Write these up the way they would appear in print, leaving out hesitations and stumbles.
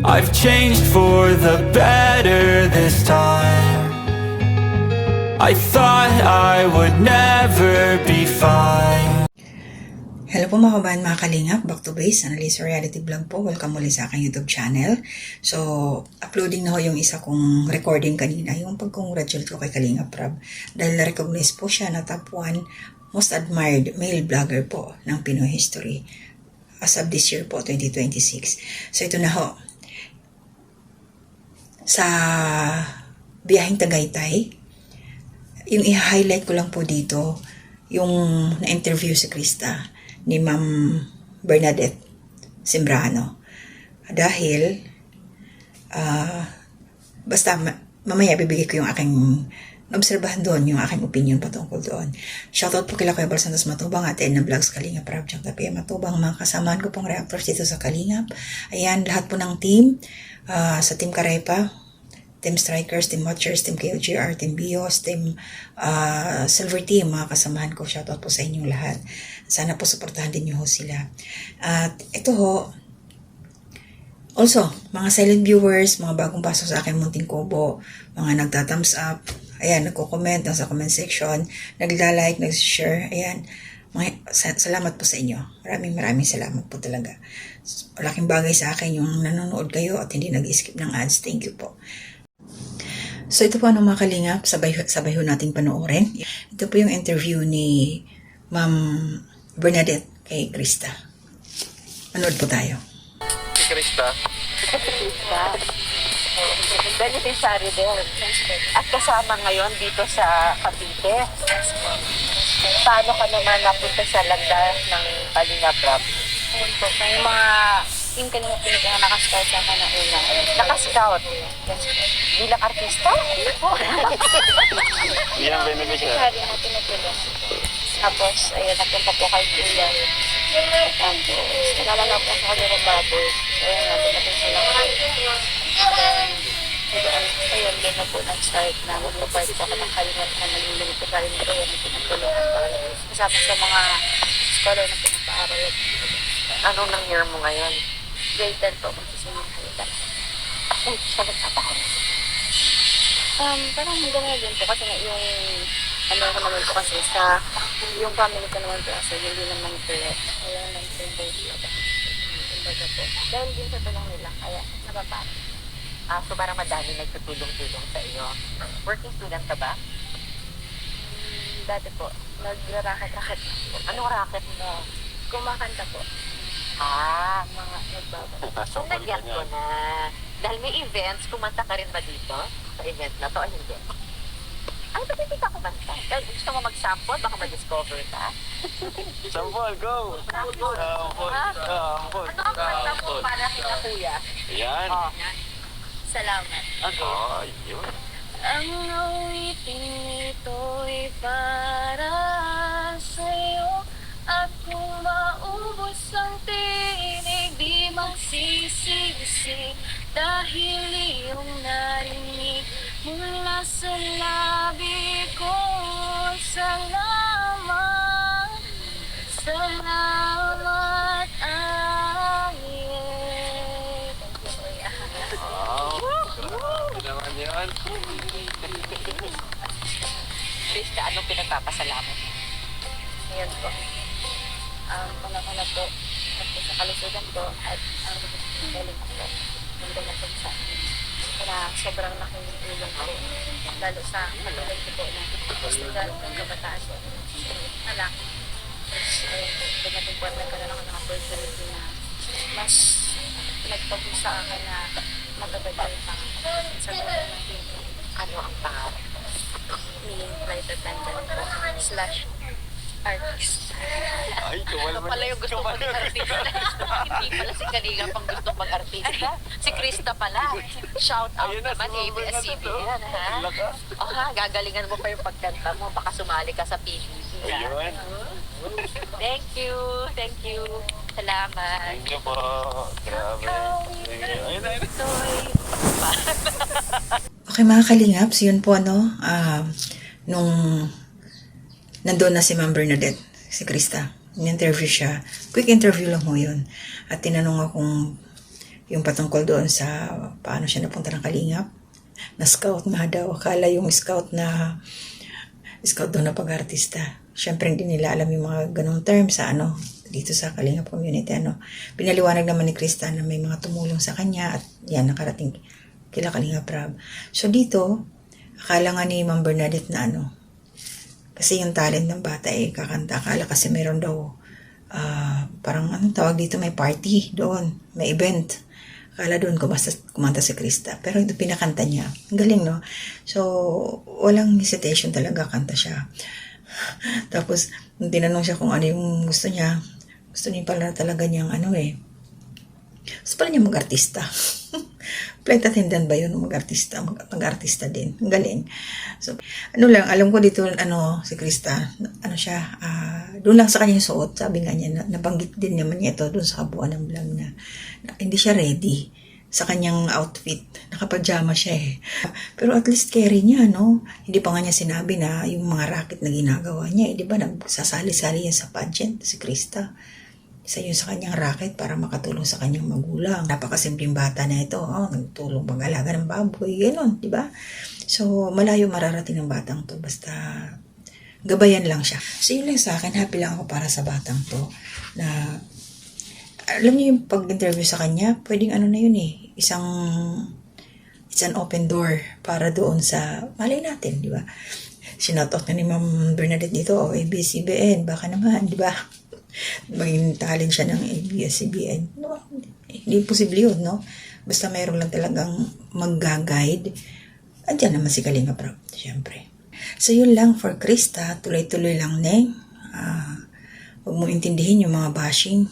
I've changed for the better this time. I thought I would never be fine. Hello po mga kabahan, mga kalingap, back to base, Analisa Reality Vlog po. Welcome muli sa aking YouTube channel. So, uploading na ho yung isa kong recording kanina, yung pag-congratulate ko kay Kalingap Rab. Dahil na-recognize po siya na top 1 most admired male vlogger po ng Pinoy history as of this year po, 2026. So, ito na ho. Sa biyaheng Tagaytay, yung i-highlight ko lang po dito, yung na-interview si Krista ni Ma'am Bernadette Sembrano. Dahil, basta mamaya bibigay ko yung aking obserbahan doon, yung aking opinion patungkol doon. Shoutout po kila Kuya Bal Santos Matubang, atin ng vlogs Kalingap Rab, tsaka PM Matubang, mga kasamaan ko pong reactors dito sa Kalingap. Ayan, lahat po ng team, sa Team Karepa, Team Strikers, Team Watchers, Team KOGR, Team Bios, Team Silver Team, mga kasamahan ko. Shoutout po sa inyong lahat. Sana po supportahan din nyo ho sila. At ito ho, also, mga silent viewers, mga bagong pasok sa aking munting kubo, mga nagta-thumbs up, ayan, nagko-comment sa comment section, nagla-like, nag-share, ayan. Salamat po sa inyo. Maraming salamat po talaga. Malaking bagay sa akin yung nanonood kayo at hindi nag-skip ng ads. Thank you po. So ito po mga kalingap, sabay ho nating panoorin. Ito po yung interview ni Ma'am Bernadette kay Krista. Manood po tayo. Si Krista. Beneficiary din. At kasama ngayon dito sa Cavite. Paano ka naman napunta sa landa ng Kalingap Rab? May mga team kanina pinag nakascout sa akin na una. Naka-scout. Bilang artista? Yan, beneficiary. Sabi na tinutulong. Tapos, ayun, napunta po kay Kuya. Tapos, nalala po sa kanya ng baboy. Ayun, natin sila. Ayun, doon na po nag-start na magpapart po ako ng Kalingap na naging beneficiary nito. Yan, pinagtulungan pa. Kasama sa mga scholar na pinapaaral. Anong nang year mo ngayon? Grade 10 po kung susunod halita. Ay, siya nagtatahol. Parang gano'n din po kasi yung ano ko naman po kasi sa yung family ko naman po kasi hindi naman correct. Kaya naman po yung kumbaga po. Dahil din sa tulong nila, kaya napapari. So parang madami nagtutulong-tulong sa iyo. Working student ka ba? Dati po, nagra-racket-racket. Anong racket mo? Kumakanta po. Mga Nagbaba. So, nagyan ko na. Dahil may events, kumanta ka rin ba dito? Sa event na to, o hindi? Ay, ba't hindi ka kumanta? Dahil gusto mo mag-sample, baka ma-discover ka. Sampol, go! Sampol! Sampol! Ano ang kumanta mo para kita kuya? Yan! Oh. Salamat. Okay. Yun. Ang awitin nito'y para sa'yo. At kung maubos ang tinig, di magsisisi. Dahil iyong narinig mula sa labi ko. Salamat, salamat, ayet. Wow! Grabe naman yun. Krista, anong pinagpapasalamat? Ngayon po. Una-una po, tapos sa kalusugan po, at ang galing ko po, yung dumating sa akin. Kaya sobrang laking tulong po, lalo sa katulad ko po na estudyante ng kabataan po. Alak. Tapos, dumating po at nagkaroon ako ng opportunity na mas nagpagod sa akin na magagagay pa sa mga natin. Ano ang pangarap? Meaning flight attendant po, / artist. Ay, kawal Ano pala yung gusto mag-artista? Hindi pala si Kalingap ang gusto mag-artista. Si Krista pala. Shout out Ayun na, naman, sumabay na to. ABS-CBN, ha? Lakas. Gagalingan mo pa yung pagkanta mo. Baka sumali ka sa PBB, ha? Ayun. Thank you. Thank you. Salamat. Thank you po. Grabe. Thank you. Ayun na. Okay mga kalingap, so yun po nung nandun na si Ma'am Bernadette, si Krista, in-interview siya. Quick interview lang ho yun. At tinanong akong yung patungkol doon sa paano siya napunta ng Kalingap. Na scout nga daw. Akala yung scout daw na pag-artista. Siyempre hindi nila alam yung mga ganong terms sa dito sa Kalingap community. Pinaliwanag naman ni Krista na may mga tumulong sa kanya at yan, nakarating kila Kalingap Rab. So dito, akala nga ni Ma'am Bernadette na kasi yung talent ng bata kakanta. Akala kasi meron daw parang anong tawag dito, may party doon, may event. Akala doon kumanta si Krista. Pero ito pinakanta niya. Ang galing, no? So, walang hesitation talaga, kanta siya. Tapos, nung tinanong siya kung ano yung gusto niya pala talaga niyang gusto pala niya mag-artista. Flight attendant ba yun? Mag-artista din. Ang galing. So, alam ko dito, si Krista, siya, doon lang sa kanyang suot, sabi nga niya, nabanggit din naman niya ito doon sa kabuuan ng vlog na hindi siya ready sa kanyang outfit. Nakapajama siya Pero at least carry niya, no? Hindi pa nga niya sinabi na yung mga racket na ginagawa niya. Di ba, nagsasali-sali yan sa pageant, si Krista. Isa yun sa kanyang racket para makatulong sa kanyang magulang. Napakasimpleng bata na ito. Nagtulong mag-alaga ng baboy. Ganon, di ba? So, malayo mararating ng batang to. Basta, gabayan lang siya. So, yun lang sa akin. Happy lang ako para sa batang to. Na, alam niyo yung pag-interview sa kanya, pwedeng it's an open door para doon sa, malay natin, di ba? Sinoutout na ni Ma'am Bernadette dito, ABS-CBN, baka naman, di ba? Maging talent siya ng ABS-CBN. No, hindi posible yun, no? Basta mayroon lang talagang mag-guide. Andiyan naman si Kalingap Rab, siyempre. So, yun lang for Krista. Tuloy-tuloy lang, Neng. Huwag mo intindihin yung mga bashing.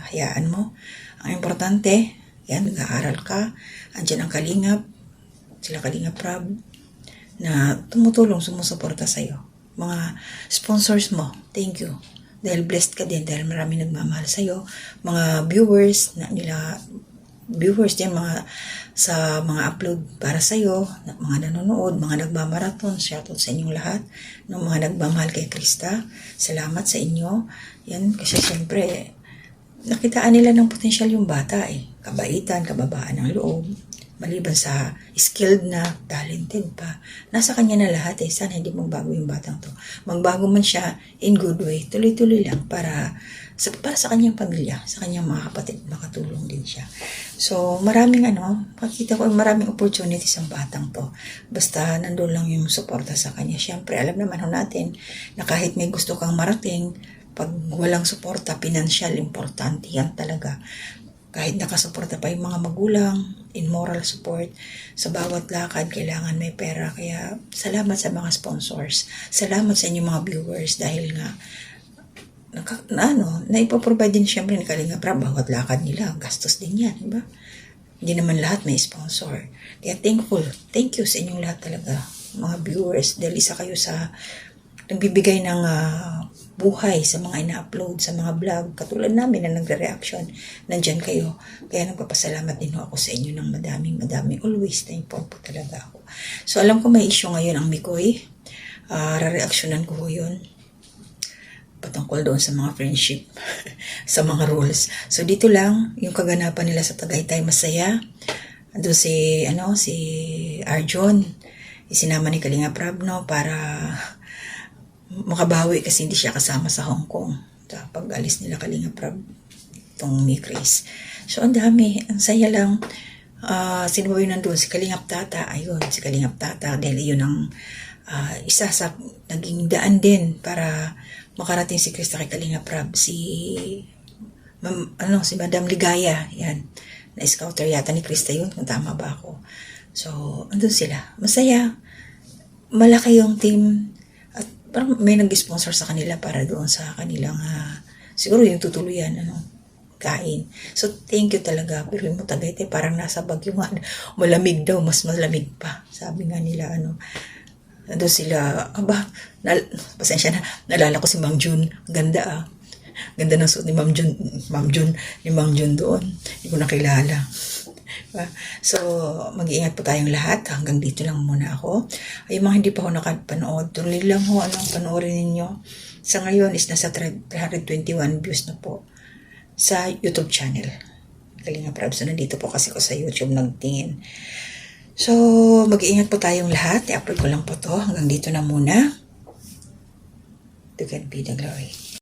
Hayaan mo. Ang importante, yan, nag-aaral ka. Andiyan ang Kalingap. Sila Kalingap Rab na tumutulong, sumusuporta sa'yo. Mga sponsors mo, thank you. Dahil blessed ka din, dahil marami nagmamahal sa'yo. Mga viewers din, sa mga upload para sa'yo, mga nanonood, mga nagmamarathon, shoutout sa inyong lahat, ng mga nagmamahal kay Krista. Salamat sa inyo. Yan, kasi siyempre, nakitaan nila ng potensyal yung bata Kabaitan, kababaan ng loob. Maliban sa skilled na, talented pa. Nasa kanya na lahat Sana hindi magbago yung batang to. Magbago man siya in good way. Tuloy-tuloy lang para sa kanyang pamilya, sa kanyang mga kapatid, makatulong din siya. So, makikita ko maraming opportunities ang batang to. Basta nandun lang yung suporta sa kanya. Siyempre, alam naman natin na kahit may gusto kang marating, pag walang suporta, financial, importante yan talaga. Kahit nakasuporta pa yung mga magulang, in moral support, sa bawat lakad, kailangan may pera. Kaya, salamat sa mga sponsors. Salamat sa inyong mga viewers dahil nga, naipoprovide din siyempre ni Kalingap Rab, bawat lakad nila, gastos din yan, diba? Hindi naman lahat may sponsor. Kaya thankful. Thank you sa inyong lahat talaga, mga viewers, dahil isa kayo sa nagbibigay ng buhay sa mga ina-upload, sa mga vlog, katulad namin na nagre-reaction, nandyan kayo. Kaya nagpapasalamat din ako sa inyo ng madaming. Always thankful po talaga ako. So, alam ko may issue ngayon ang Mikoy. Re-reactionan ko yun. Patungkol doon sa mga friendship, sa mga rules. So, dito lang, yung kaganapan nila sa Tagaytay, masaya. Doon si Arjon, isinama ni Kalingap Rab, para makabawi kasi hindi siya kasama sa Hong Kong. Pag-alis nila Kalingap Rab, itong May Grace. So, ang dami. Ang saya lang. Sino ba yun nandun? Si Kalingap Tata. Ayun, si Kalingap Tata. Dahil yun ang isa sa naging daan din para makarating si Krista kay Kalingap Rab. Si Madam Ligaya. Yan. Na-scouter yata ni Krista yun. Kung tama ba ako. So, andun sila. Masaya. Malaki yung team. At parang may nag-sponsor sa kanila para doon sa kanilang siguro yung tutuluyan, kain. So, thank you talaga. Pero yung Tagaytay, parang nasa Bagyo nga. Malamig daw, mas malamig pa. Sabi nga nila, nandun sila, pasensya na, nalala ko si Ma'am June. Ganda Ganda ng suot ni Ma'am June doon. Hindi ko nakilala. So, mag-iingat po tayong lahat. Hanggang dito lang muna ako. Ay, mga hindi pa ako nakapanood, tuloy lang ho, panoorin ninyo. Sa ngayon is nasa 321 views na po sa YouTube channel. Kalinga Prab. So, nandito po kasi ko sa YouTube nagtingin. So, mag-iingat po tayong lahat. I-upload ko lang po to. Hanggang dito na muna. To God be the glory.